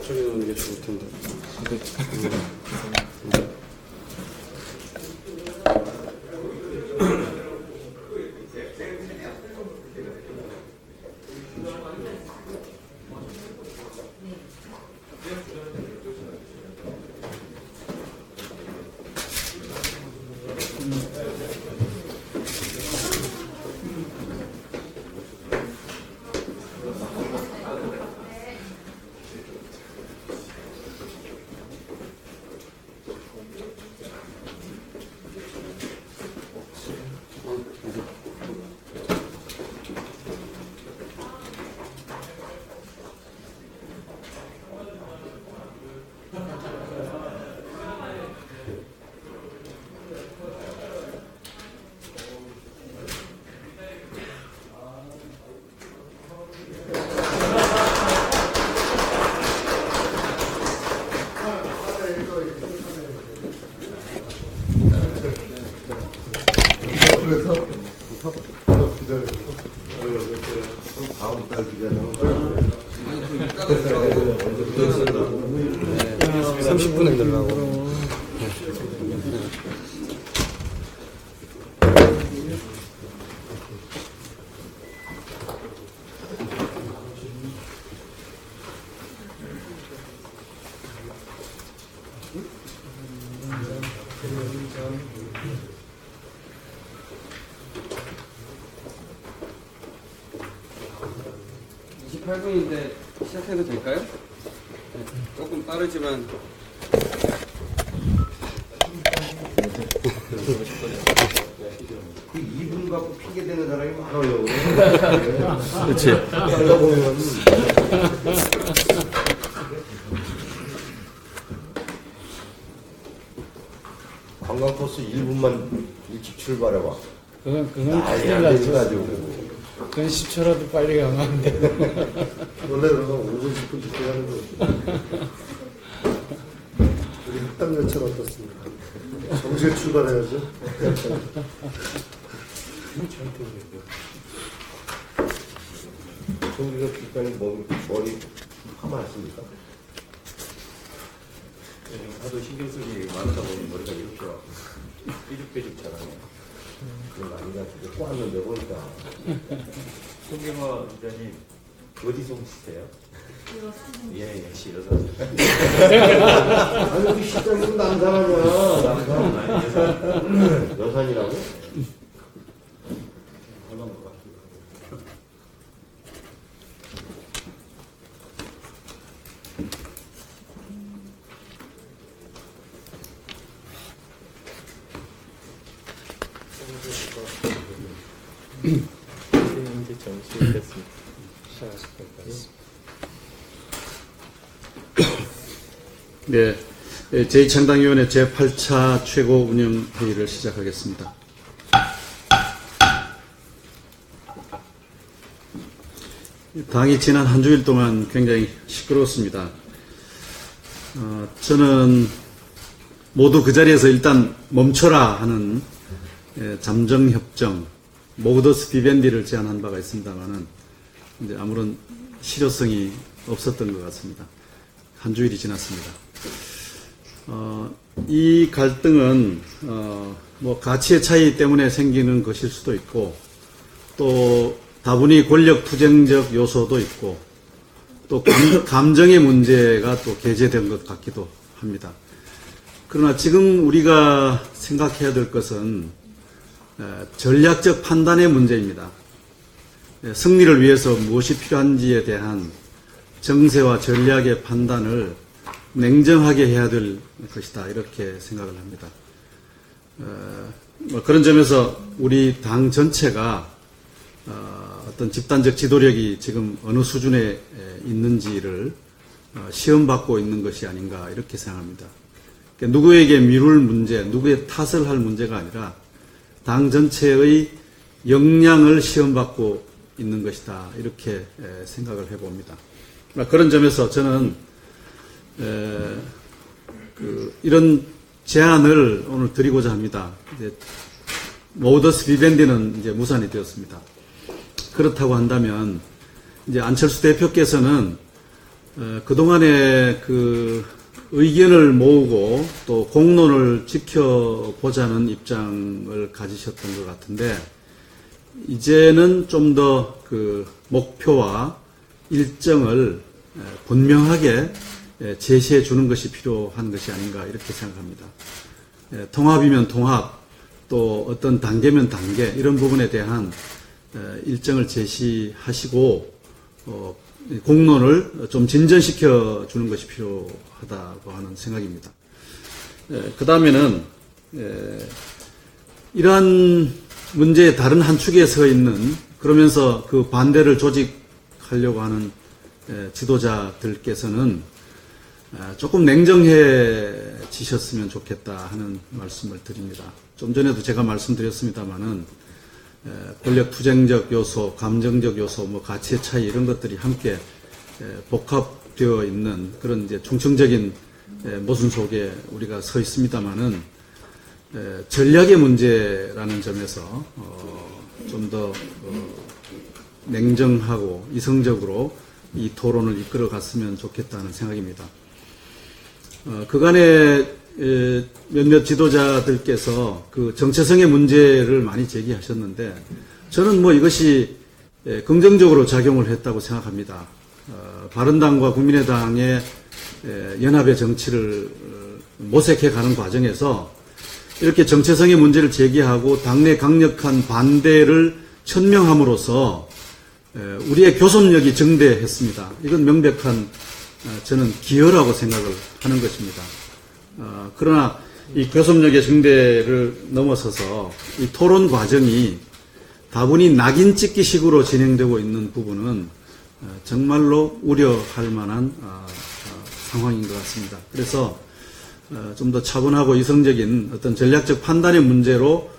저쪽에 놓는 게 좋을 텐데. 그래서 기다려. 다음 달 기다려. 30분에 넣으려고. (28분인데) 시작해도 될까요? 네, 조금 빠르지만 그 2분 갖고 핑계 대는 사람이 많아요. 그렇지. 살다 보면 관광 코스 1분만 일찍 출발해봐. 그건 큰일 안 나죠. 돼가지고. 그건 10초라도 빨리 가면 안 돼. 원래는 5분 10분 늦게 하는 거지. 우리 학당 열차는 어떻습니까? 정시에 출발해야죠. 정기가 기간이 머리 파마했습니까? 하도 신경 쓰기 많다 보니 머리가 이렇게 와 삐죽삐죽 자라네. 그건 아니가지고 꼬았는데 보니까. 송경화 기자님 어디서 오시세요? 예, 역시 여사. 아니 우리 시장님 남산 아니야. 남산. 아니, 여사. 여산이라고? 얼마나 것 같아요. 이제 정식이 됐습니다. 시작하실 것 같습니다. 네, 제2창당위원회 제8차 최고운영회의를 시작하겠습니다. 당이 지난 한 주일 동안 굉장히 시끄러웠습니다. 저는 모두 그 자리에서 일단 멈춰라 하는 잠정협정, 모더스 비밴디를 제안한 바가 있습니다만은 이제 아무런 실효성이 없었던 것 같습니다. 한 주일이 지났습니다. 이 갈등은 뭐 가치의 차이 때문에 생기는 것일 수도 있고 또 다분히 권력 투쟁적 요소도 있고 또 감정의 문제가 또 계제된 것 같기도 합니다. 그러나 지금 우리가 생각해야 될 것은 전략적 판단의 문제입니다. 승리를 위해서 무엇이 필요한지에 대한 정세와 전략의 판단을 냉정하게 해야 될 것이다, 이렇게 생각을 합니다. 그런 점에서 우리 당 전체가 어떤 집단적 지도력이 지금 어느 수준에 있는지를 시험받고 있는 것이 아닌가, 이렇게 생각합니다. 그러니까 누구에게 미룰 문제, 누구의 탓을 할 문제가 아니라 당 전체의 역량을 시험받고 있는 것이다, 이렇게 생각을 해봅니다. 그런 점에서 저는 이런 제안을 오늘 드리고자 합니다. 이제 모더스 비밴디는 이제 무산이 되었습니다. 그렇다고 한다면 이제 안철수 대표께서는 그동안에 그 의견을 모으고 또 공론을 지켜보자는 입장을 가지셨던 것 같은데, 이제는 좀 더 그 목표와 일정을 분명하게 제시해 주는 것이 필요한 것이 아닌가 이렇게 생각합니다. 통합이면 통합, 또 어떤 단계면 단계, 이런 부분에 대한 일정을 제시하시고 공론을 좀 진전시켜 주는 것이 필요하다고 하는 생각입니다. 그 다음에는 이러한 문제의 다른 한 축에 서 있는, 그러면서 그 반대를 조직하려고 하는 지도자들께서는 조금 냉정해지셨으면 좋겠다 하는 말씀을 드립니다. 좀 전에도 제가 말씀드렸습니다마는 권력 투쟁적 요소, 감정적 요소, 뭐 가치의 차이, 이런 것들이 함께 복합되어 있는 그런 이제 총체적인 모순 속에 우리가 서 있습니다마는 전략의 문제라는 점에서 좀 더 냉정하고 이성적으로 이 토론을 이끌어 갔으면 좋겠다는 생각입니다. 그간에 몇몇 지도자들께서 그 정체성의 문제를 많이 제기하셨는데, 저는 뭐 이것이 긍정적으로 작용을 했다고 생각합니다. 바른당과 국민의당의 연합의 정치를 모색해 가는 과정에서 이렇게 정체성의 문제를 제기하고 당내 강력한 반대를 천명함으로써 우리의 교섭력이 증대했습니다. 이건 명백한 저는 기여라고 생각을 하는 것입니다. 그러나 이 교섭력의 증대를 넘어서서 이 토론 과정이 다분히 낙인 찍기 식으로 진행되고 있는 부분은 정말로 우려할 만한 상황인 것 같습니다. 그래서 좀 더 차분하고 이성적인 어떤 전략적 판단의 문제로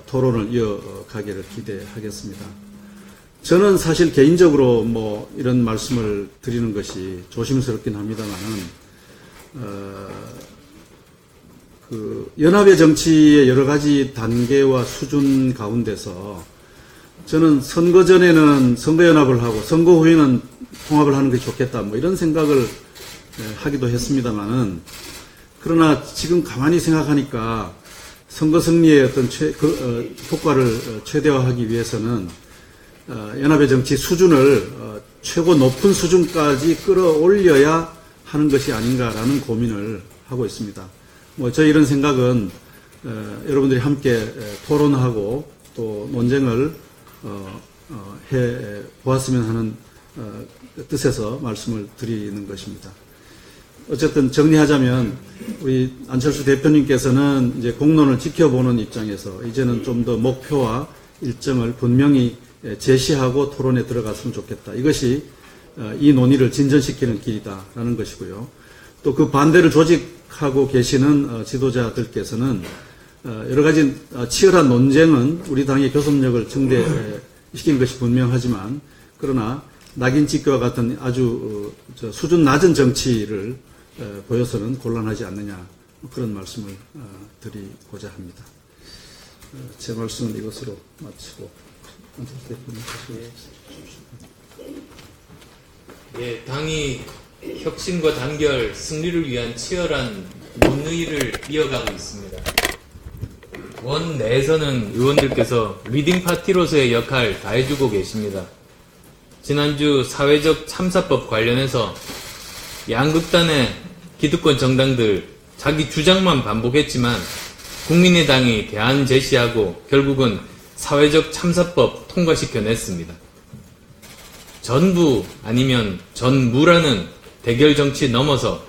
토론을 이어가기를 기대하겠습니다. 저는 사실 개인적으로 뭐 이런 말씀을 드리는 것이 조심스럽긴 합니다만은, 그 연합의 정치의 여러 가지 단계와 수준 가운데서 저는 선거 전에는 선거연합을 하고 선거 후에는 통합을 하는 것이 좋겠다, 뭐 이런 생각을 하기도 했습니다만은, 그러나 지금 가만히 생각하니까 선거 승리의 어떤 효과를 최대화하기 위해서는 연합의 정치 수준을 최고 높은 수준까지 끌어올려야 하는 것이 아닌가라는 고민을 하고 있습니다. 뭐 저희 이런 생각은 여러분들이 함께 토론하고 또 논쟁을 해 보았으면 하는 뜻에서 말씀을 드리는 것입니다. 어쨌든 정리하자면 우리 안철수 대표님께서는 이제 공론을 지켜보는 입장에서 이제는 좀 더 목표와 일정을 분명히 제시하고 토론에 들어갔으면 좋겠다. 이것이 이 논의를 진전시키는 길이다라는 것이고요. 또 그 반대를 조직하고 계시는 지도자들께서는 여러 가지 치열한 논쟁은 우리 당의 교섭력을 증대시킨 것이 분명하지만, 그러나 낙인 찍기와 같은 아주 수준 낮은 정치를 보여서는 곤란하지 않느냐, 그런 말씀을 드리고자 합니다. 제 말씀은 이것으로 마치고 안철수 대표님 예, 당이 혁신과 단결, 승리를 위한 치열한 논의를 이어가고 있습니다. 원 내에서는 의원들께서 리딩 파티로서의 역할 다해주고 계십니다. 지난주 사회적 참사법 관련해서 양극단의 기득권 정당들 자기 주장만 반복했지만 국민의당이 대안 제시하고 결국은 사회적 참사법 통과시켜냈습니다. 전부 아니면 전무라는 대결 정치 넘어서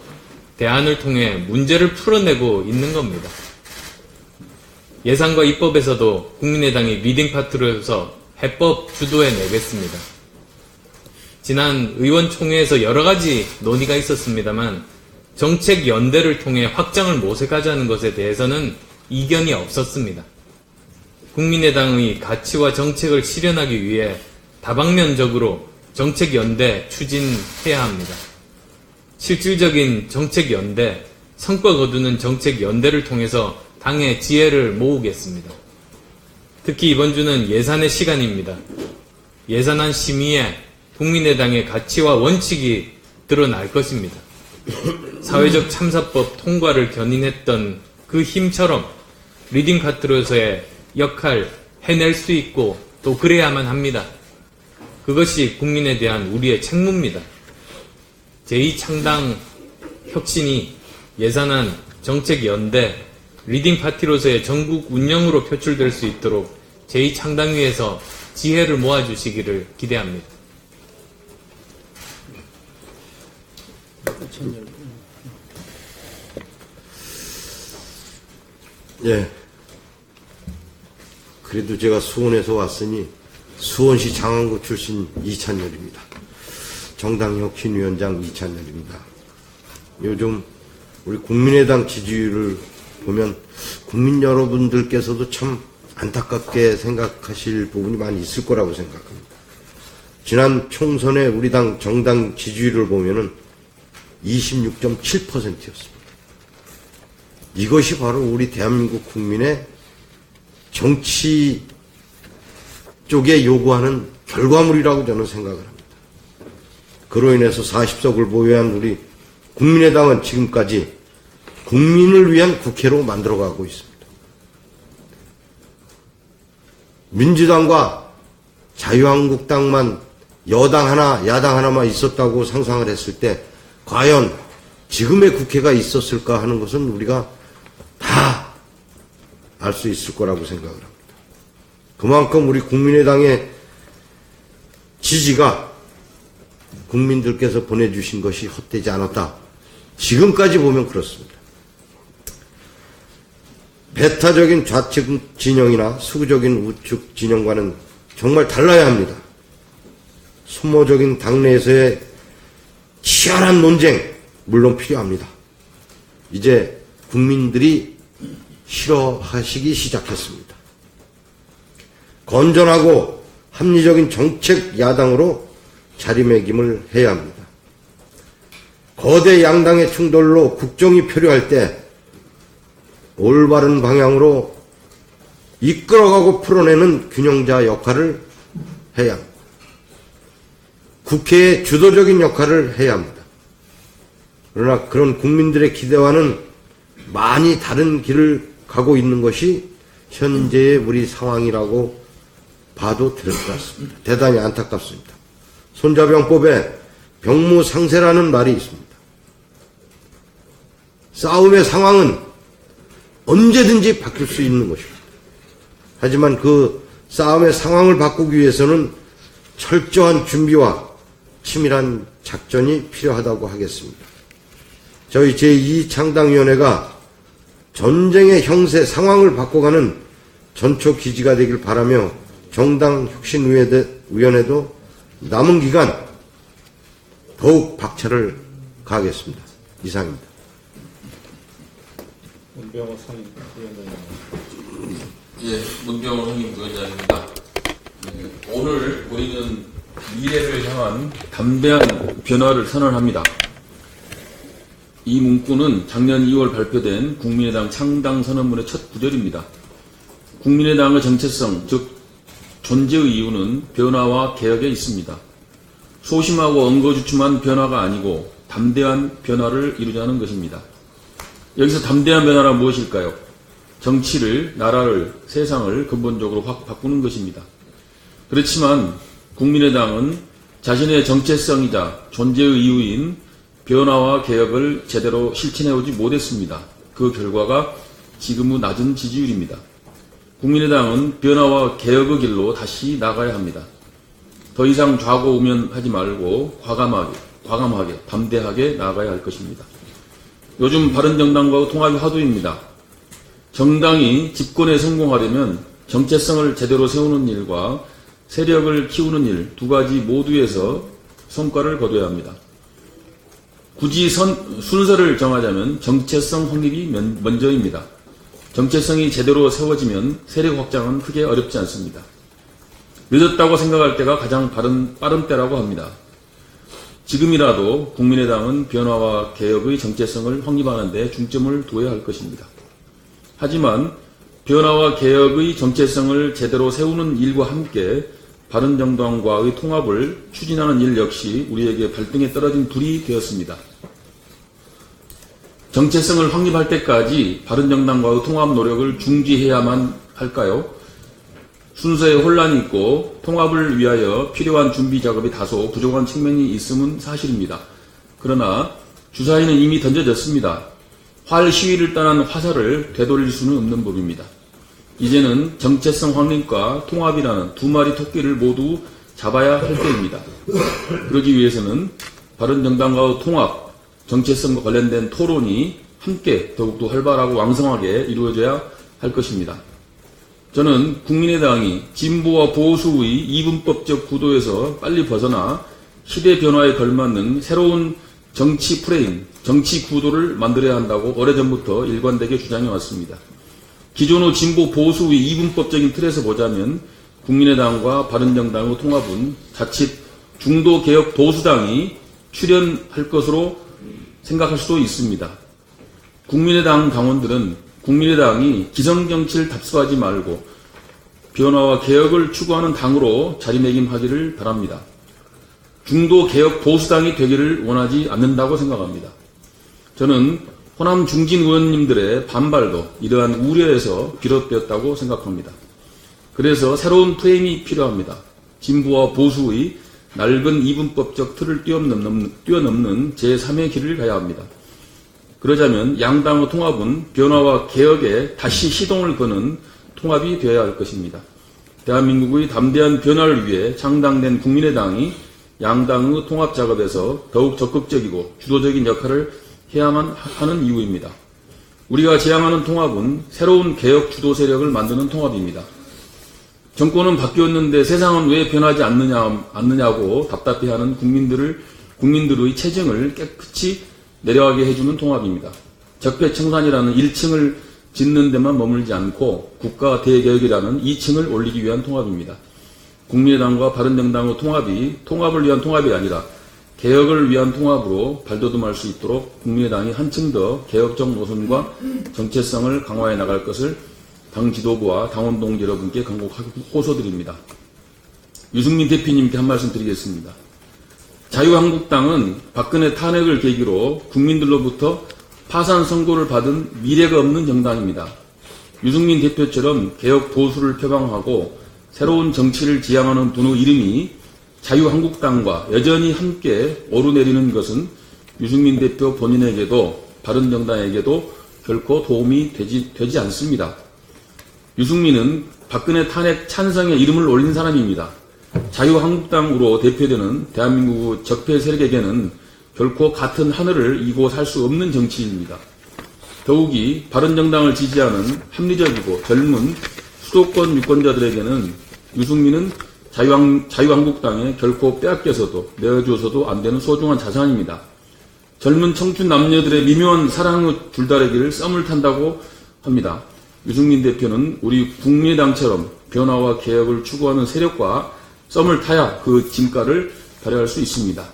대안을 통해 문제를 풀어내고 있는 겁니다. 예산과 입법에서도 국민의당이 리딩 파트로서 해법 주도해 내겠습니다. 지난 의원총회에서 여러 가지 논의가 있었습니다만 정책 연대를 통해 확장을 모색하자는 것에 대해서는 이견이 없었습니다. 국민의당의 가치와 정책을 실현하기 위해 다방면적으로 정책 연대 추진해야 합니다. 실질적인 정책 연대, 성과 거두는 정책 연대를 통해서 당의 지혜를 모으겠습니다. 특히 이번 주는 예산의 시간입니다. 예산안 심의에 국민의당의 가치와 원칙이 드러날 것입니다. 사회적 참사법 통과를 견인했던 그 힘처럼 리딩 카트로서의 역할 해낼 수 있고 또 그래야만 합니다. 그것이 국민에 대한 우리의 책무입니다. 제2창당 혁신이 예산안, 정책연대, 리딩 파티로서의 전국 운영으로 표출될 수 있도록 제2창당위에서 지혜를 모아주시기를 기대합니다. 예. 그래도 제가 수원에서 왔으니 수원시 장안구 출신 이찬열입니다. 정당혁신위원장 이찬열입니다. 요즘 우리 국민의당 지지율을 보면 국민 여러분들께서도 참 안타깝게 생각하실 부분이 많이 있을 거라고 생각합니다. 지난 총선에 우리 당 정당 지지율을 보면은 26.7%였습니다. 이것이 바로 우리 대한민국 국민의 정치 쪽에 요구하는 결과물이라고 저는 생각을 합니다. 그로 인해서 40석을 보유한 우리 국민의당은 지금까지 국민을 위한 국회로 만들어가고 있습니다. 민주당과 자유한국당만 여당 하나, 야당 하나만 있었다고 상상을 했을 때 과연 지금의 국회가 있었을까 하는 것은 우리가 다 알 수 있을 거라고 생각을 합니다. 그만큼 우리 국민의당의 지지가 국민들께서 보내주신 것이 헛되지 않았다. 지금까지 보면 그렇습니다. 배타적인 좌측 진영이나 수구적인 우측 진영과는 정말 달라야 합니다. 소모적인 당내에서의 치열한 논쟁 물론 필요합니다. 이제 국민들이 싫어하시기 시작했습니다. 건전하고 합리적인 정책 야당으로 자리매김을 해야 합니다. 거대 양당의 충돌로 국정이 표류할 때 올바른 방향으로 이끌어가고 풀어내는 균형자 역할을 해야 합니다. 국회의 주도적인 역할을 해야 합니다. 그러나 그런 국민들의 기대와는 많이 다른 길을 가고 있는 것이 현재의 우리 상황이라고 봐도 될 것 같습니다. 대단히 안타깝습니다. 손자병법에 병무상세라는 말이 있습니다. 싸움의 상황은 언제든지 바뀔 수 있는 것입니다. 하지만 그 싸움의 상황을 바꾸기 위해서는 철저한 준비와 치밀한 작전이 필요하다고 하겠습니다. 저희 제2창당위원회가 전쟁의 형세 상황을 바꿔가는 전초기지가 되길 바라며 정당혁신위원회도 남은 기간 더욱 박차를 가하겠습니다. 이상입니다. 문병호 상임위원장님. 예, 문병호 상임위원장입니다. 오늘 우리는 미래를 향한 담대한 변화를 선언합니다. 이 문구는 작년 2월 발표된 국민의당 창당 선언문의 첫 구절입니다. 국민의당의 정체성, 즉 존재의 이유는 변화와 개혁에 있습니다. 소심하고 엉거주춤한 변화가 아니고 담대한 변화를 이루자는 것입니다. 여기서 담대한 변화란 무엇일까요? 정치를, 나라를, 세상을 근본적으로 확 바꾸는 것입니다. 그렇지만 국민의당은 자신의 정체성이자 존재의 이유인 변화와 개혁을 제대로 실천해오지 못했습니다. 그 결과가 지금의 낮은 지지율입니다. 국민의당은 변화와 개혁의 길로 다시 나가야 합니다. 더 이상 좌고우면하지 말고 과감하게, 담대하게 나가야 할 것입니다. 요즘 바른정당과 통합이 화두입니다. 정당이 집권에 성공하려면 정체성을 제대로 세우는 일과 세력을 키우는 일 두 가지 모두에서 성과를 거둬야 합니다. 굳이 순서를 정하자면 정체성 확립이 먼저입니다. 정체성이 제대로 세워지면 세력 확장은 크게 어렵지 않습니다. 늦었다고 생각할 때가 가장 빠른 때라고 합니다. 지금이라도 국민의당은 변화와 개혁의 정체성을 확립하는 데 중점을 두어야 할 것입니다. 하지만 변화와 개혁의 정체성을 제대로 세우는 일과 함께 바른정당과의 통합을 추진하는 일 역시 우리에게 발등에 떨어진 불이 되었습니다. 정체성을 확립할 때까지 바른정당과의 통합 노력을 중지해야만 할까요? 순서에 혼란이 있고 통합을 위하여 필요한 준비 작업이 다소 부족한 측면이 있음은 사실입니다. 그러나 주사위는 이미 던져졌습니다. 활 시위를 떠난 화살을 되돌릴 수는 없는 법입니다. 이제는 정체성 확립과 통합이라는 두 마리 토끼를 모두 잡아야 할 때입니다. 그러기 위해서는 바른정당과의 통합, 정체성과 관련된 토론이 함께 더욱더 활발하고 왕성하게 이루어져야 할 것입니다. 저는 국민의당이 진보와 보수의 이분법적 구도에서 빨리 벗어나 시대 변화에 걸맞는 새로운 정치 프레임, 정치 구도를 만들어야 한다고 오래전부터 일관되게 주장해 왔습니다. 기존의 진보 보수의 이분법적인 틀에서 보자면 국민의당과 바른정당의 통합은 자칫 중도 개혁 보수당이 출현할 것으로 생각할 수도 있습니다. 국민의당 당원들은 국민의당이 기성정치를 답습하지 말고 변화와 개혁을 추구하는 당으로 자리매김하기를 바랍니다. 중도 개혁 보수당이 되기를 원하지 않는다고 생각합니다. 저는 호남 중진 의원님들의 반발도 이러한 우려에서 비롯되었다고 생각합니다. 그래서 새로운 프레임이 필요합니다. 진보와 보수의 낡은 이분법적 틀을 뛰어넘는 제3의 길을 가야 합니다. 그러자면 양당의 통합은 변화와 개혁에 다시 시동을 거는 통합이 되어야 할 것입니다. 대한민국의 담대한 변화를 위해 창당된 국민의당이 양당의 통합 작업에서 더욱 적극적이고 주도적인 역할을 해야만 하는 이유입니다. 우리가 지향하는 통합은 새로운 개혁 주도 세력을 만드는 통합입니다. 정권은 바뀌었는데 세상은 왜 변하지 않느냐고 답답해하는 국민들의 체증을 깨끗이 내려가게 해주는 통합입니다. 적폐청산이라는 1층을 짓는 데만 머물지 않고 국가 대개혁이라는 2층을 올리기 위한 통합입니다. 국민의당과 바른정당의 통합이 통합을 위한 통합이 아니라 개혁을 위한 통합으로 발돋움할 수 있도록 국민의당이 한층 더 개혁적 노선과 정체성을 강화해 나갈 것을 당 지도부와 당원 동지 여러분께 간곡하게 호소드립니다. 유승민 대표님께 한 말씀 드리겠습니다. 자유한국당은 박근혜 탄핵을 계기로 국민들로부터 파산 선고를 받은 미래가 없는 정당입니다. 유승민 대표처럼 개혁 보수를 표방하고 새로운 정치를 지향하는 분의 이름이 자유한국당과 여전히 함께 오르내리는 것은 유승민 대표 본인에게도 바른정당에게도 결코 도움이 되지 않습니다. 유승민은 박근혜 탄핵 찬성에 이름을 올린 사람입니다. 자유한국당으로 대표되는 대한민국 적폐 세력에게는 결코 같은 하늘을 이고 살 수 없는 정치인입니다. 더욱이 바른정당을 지지하는 합리적이고 젊은 수도권 유권자들에게는 유승민은 자유한국당에 결코 빼앗겨서도 내어줘서도 안 되는 소중한 자산입니다. 젊은 청춘 남녀들의 미묘한 사랑의 줄다리기를 썸을 탄다고 합니다. 유승민 대표는 우리 국민의당처럼 변화와 개혁을 추구하는 세력과 썸을 타야 그 진가를 발휘할 수 있습니다.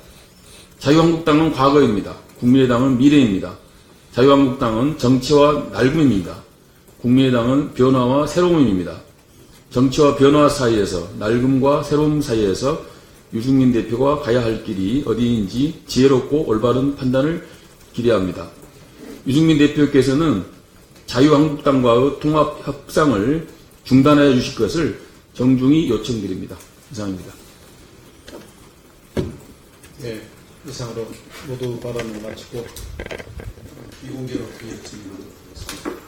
자유한국당은 과거입니다. 국민의당은 미래입니다. 자유한국당은 정치와 낡음입니다. 국민의당은 변화와 새로움입니다. 정치와 변화 사이에서 낡음과 새로움 사이에서 유승민 대표가 가야 할 길이 어디인지 지혜롭고 올바른 판단을 기대합니다. 유승민 대표께서는 자유한국당과의 통합 협상을 중단해 주실 것을 정중히 요청드립니다. 이상입니다. 네, 이상으로 모두 발언을 마치고 비공개로 진행하도록 하겠습니다.